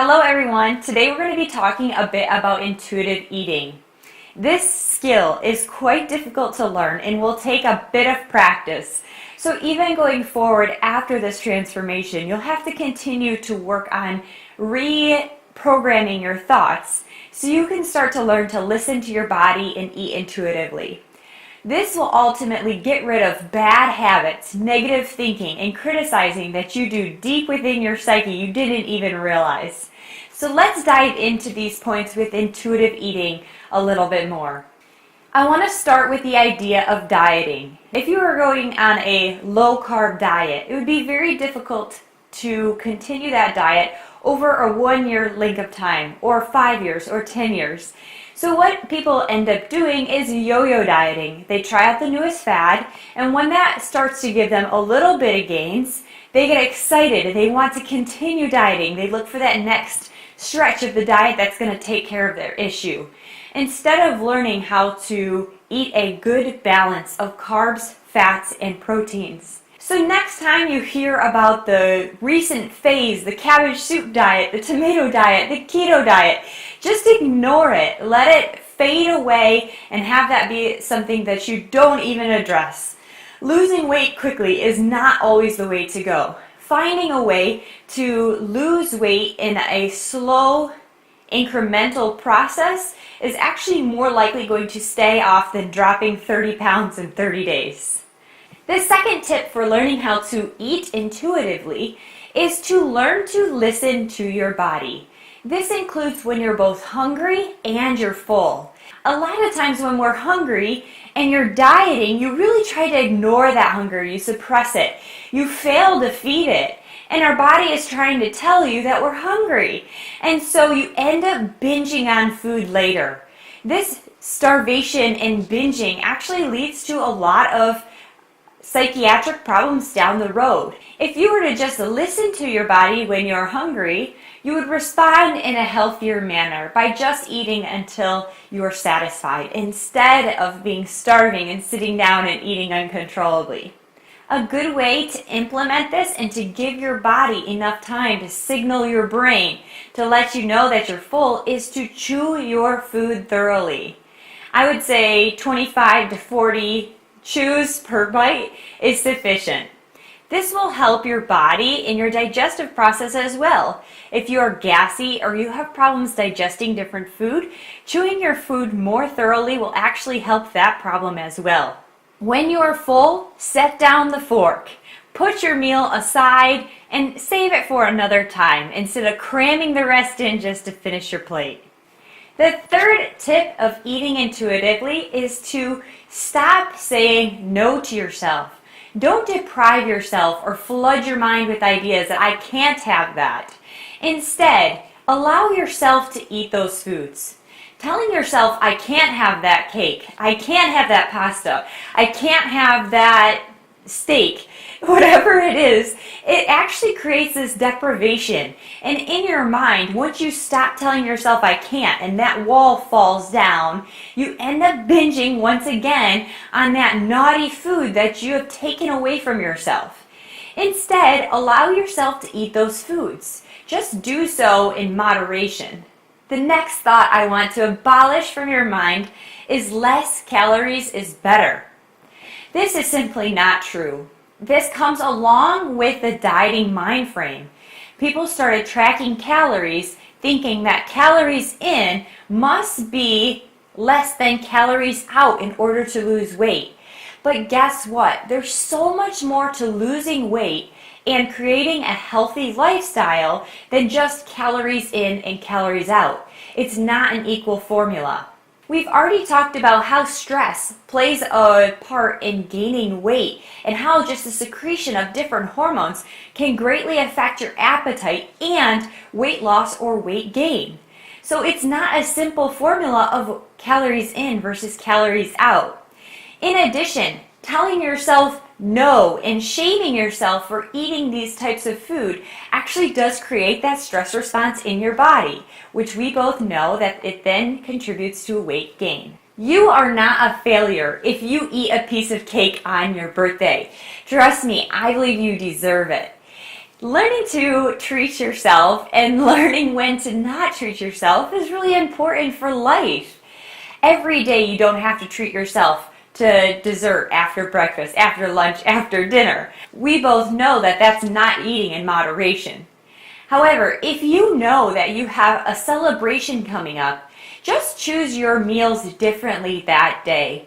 Hello everyone, today we're going to be talking a bit about intuitive eating. This skill is quite difficult to learn and will take a bit of practice. So even going forward after this transformation, you'll have to continue to work on reprogramming your thoughts so you can start to learn to listen to your body and eat intuitively. This will ultimately get rid of bad habits, negative thinking, and criticizing that you do deep within your psyche you didn't even realize. So let's dive into these points with intuitive eating a little bit more. I want to start with the idea of dieting. If you were going on a low-carb diet, it would be very difficult to continue that diet over a 1-year length of time, or 5 years, or 10 years. So what people end up doing is yo-yo dieting. They try out the newest fad, and when that starts to give them a little bit of gains, they get excited. They want to continue dieting. They look for that next stretch of the diet that's going to take care of their issue, instead of learning how to eat a good balance of carbs, fats, and proteins. So next time you hear about the recent phase, the cabbage soup diet, the tomato diet, the keto diet, just ignore it. Let it fade away and have that be something that you don't even address. Losing weight quickly is not always the way to go. Finding a way to lose weight in a slow, incremental process is actually more likely going to stay off than dropping 30 pounds in 30 days. The second tip for learning how to eat intuitively is to learn to listen to your body. This includes when you're both hungry and you're full. A lot of times when we're hungry and you're dieting, you really try to ignore that hunger. You suppress it. You fail to feed it. And our body is trying to tell you that we're hungry. And so you end up binging on food later. This starvation and binging actually leads to a lot of psychiatric problems down the road. If you were to just listen to your body when you're hungry, you would respond in a healthier manner by just eating until you are satisfied, instead of being starving and sitting down and eating uncontrollably. A good way to implement this and to give your body enough time to signal your brain to let you know that you're full is to chew your food thoroughly. I would say 25 to 40 chews per bite is sufficient. This will help your body in your digestive process as well. If you are gassy or you have problems digesting different food, chewing your food more thoroughly will actually help that problem as well. When you are full, set down the fork. Put your meal aside and save it for another time instead of cramming the rest in just to finish your plate. The third tip of eating intuitively is to stop saying no to yourself. Don't deprive yourself or flood your mind with ideas that I can't have that. Instead, allow yourself to eat those foods. Telling yourself, I can't have that cake, I can't have that pasta, I can't have that steak, whatever it is, it actually creates this deprivation. And in your mind, once you stop telling yourself I can't and that wall falls down, you end up binging once again on that naughty food that you have taken away from yourself. Instead, allow yourself to eat those foods. Just do so in moderation. The next thought I want to abolish from your mind is less calories is better. This is simply not true. This comes along with the dieting mind frame. People started tracking calories thinking that calories in must be less than calories out in order to lose weight. But guess what? There's so much more to losing weight and creating a healthy lifestyle than just calories in and calories out. It's not an equal formula. We've already talked about how stress plays a part in gaining weight and how just the secretion of different hormones can greatly affect your appetite and weight loss or weight gain. So it's not a simple formula of calories in versus calories out. In addition, telling yourself no and shaming yourself for eating these types of food actually does create that stress response in your body, which we both know that it then contributes to weight gain. You are not a failure if you eat a piece of cake on your birthday. Trust me, I believe you deserve it. Learning to treat yourself and learning when to not treat yourself is really important for life. Every day you don't have to treat yourself to dessert after breakfast, after lunch, after dinner. We both know that that's not eating in moderation. However, if you know that you have a celebration coming up, just choose your meals differently that day.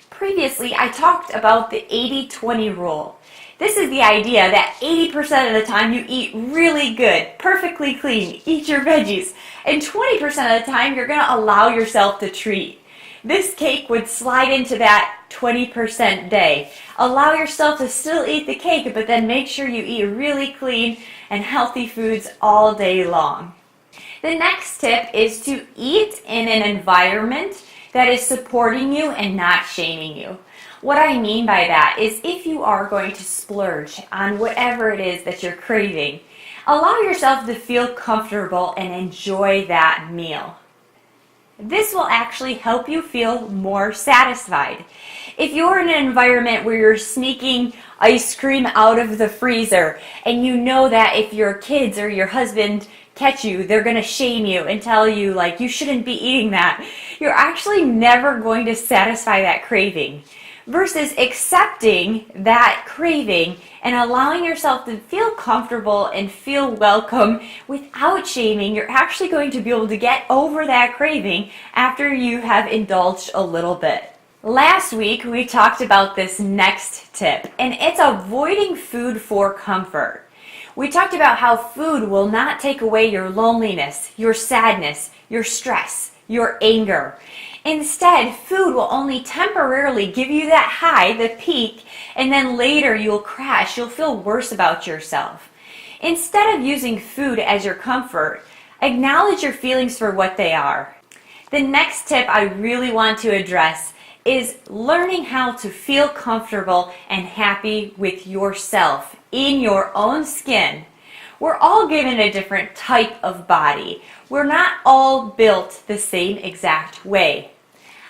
Previously, I talked about the 80-20 rule. This is the idea that 80% of the time you eat really good, perfectly clean, eat your veggies, and 20% of the time you're going to allow yourself to treat. This cake would slide into that 20% day. Allow yourself to still eat the cake, but then make sure you eat really clean and healthy foods all day long. The next tip is to eat in an environment that is supporting you and not shaming you. What I mean by that is if you are going to splurge on whatever it is that you're craving, allow yourself to feel comfortable and enjoy that meal. This will actually help you feel more satisfied. If you're in an environment where you're sneaking ice cream out of the freezer and you know that if your kids or your husband catch you, they're going to shame you and tell you like you shouldn't be eating that, you're actually never going to satisfy that craving. Versus accepting that craving and allowing yourself to feel comfortable and feel welcome without shaming, you're actually going to be able to get over that craving after you have indulged a little bit. Last week we talked about this next tip, and it's avoiding food for comfort. We talked about how food will not take away your loneliness, your sadness, your stress, your anger. Instead, food will only temporarily give you that high, the peak, and then later you'll crash. You'll feel worse about yourself. Instead of using food as your comfort, acknowledge your feelings for what they are. The next tip I really want to address is learning how to feel comfortable and happy with yourself in your own skin. We're all given a different type of body. We're not all built the same exact way.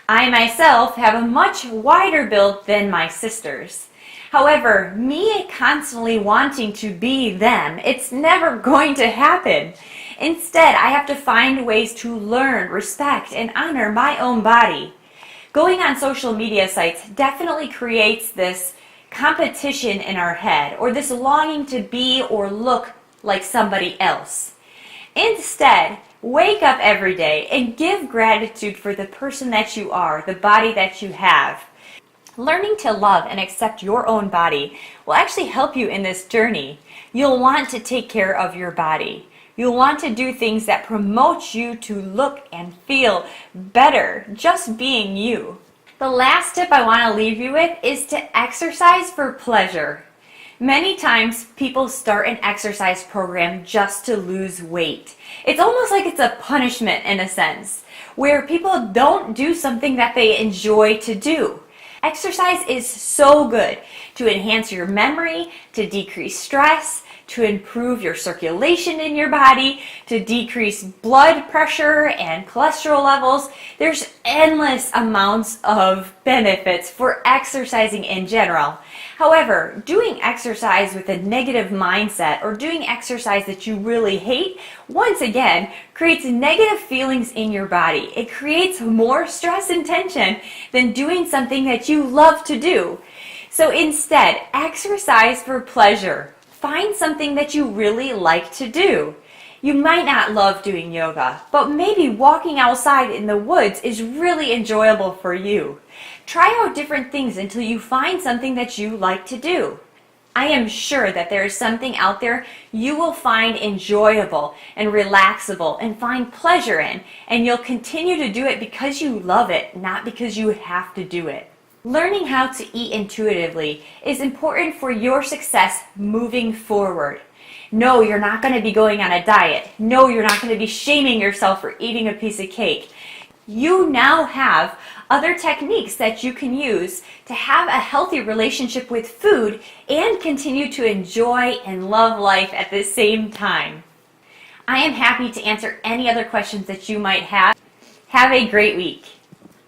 I myself have a much wider build than my sisters. However, me constantly wanting to be them, it's never going to happen. Instead, I have to find ways to learn, respect, and honor my own body. Going on social media sites definitely creates this competition in our head, or this longing to be or look like somebody else. Instead, wake up every day and give gratitude for the person that you are, the body that you have. Learning to love and accept your own body will actually help you in this journey. You'll want to take care of your body. You'll want to do things that promote you to look and feel better, just being you. The last tip I want to leave you with is to exercise for pleasure. Many times people start an exercise program just to lose weight. It's almost like it's a punishment in a sense, where people don't do something that they enjoy to do. Exercise is so good to enhance your memory, to decrease stress, to improve your circulation in your body, to decrease blood pressure and cholesterol levels. There's endless amounts of benefits for exercising in general. However, doing exercise with a negative mindset or doing exercise that you really hate, once again, creates negative feelings in your body. It creates more stress and tension than doing something that you love to do. So instead, exercise for pleasure. Find something that you really like to do. You might not love doing yoga, but maybe walking outside in the woods is really enjoyable for you. Try out different things until you find something that you like to do. I am sure that there is something out there you will find enjoyable and relaxable and find pleasure in, and you'll continue to do it because you love it, not because you have to do it. Learning how to eat intuitively is important for your success moving forward. No, you're not going to be going on a diet. No, you're not going to be shaming yourself for eating a piece of cake. You now have other techniques that you can use to have a healthy relationship with food and continue to enjoy and love life at the same time. I am happy to answer any other questions that you might have. Have a great week.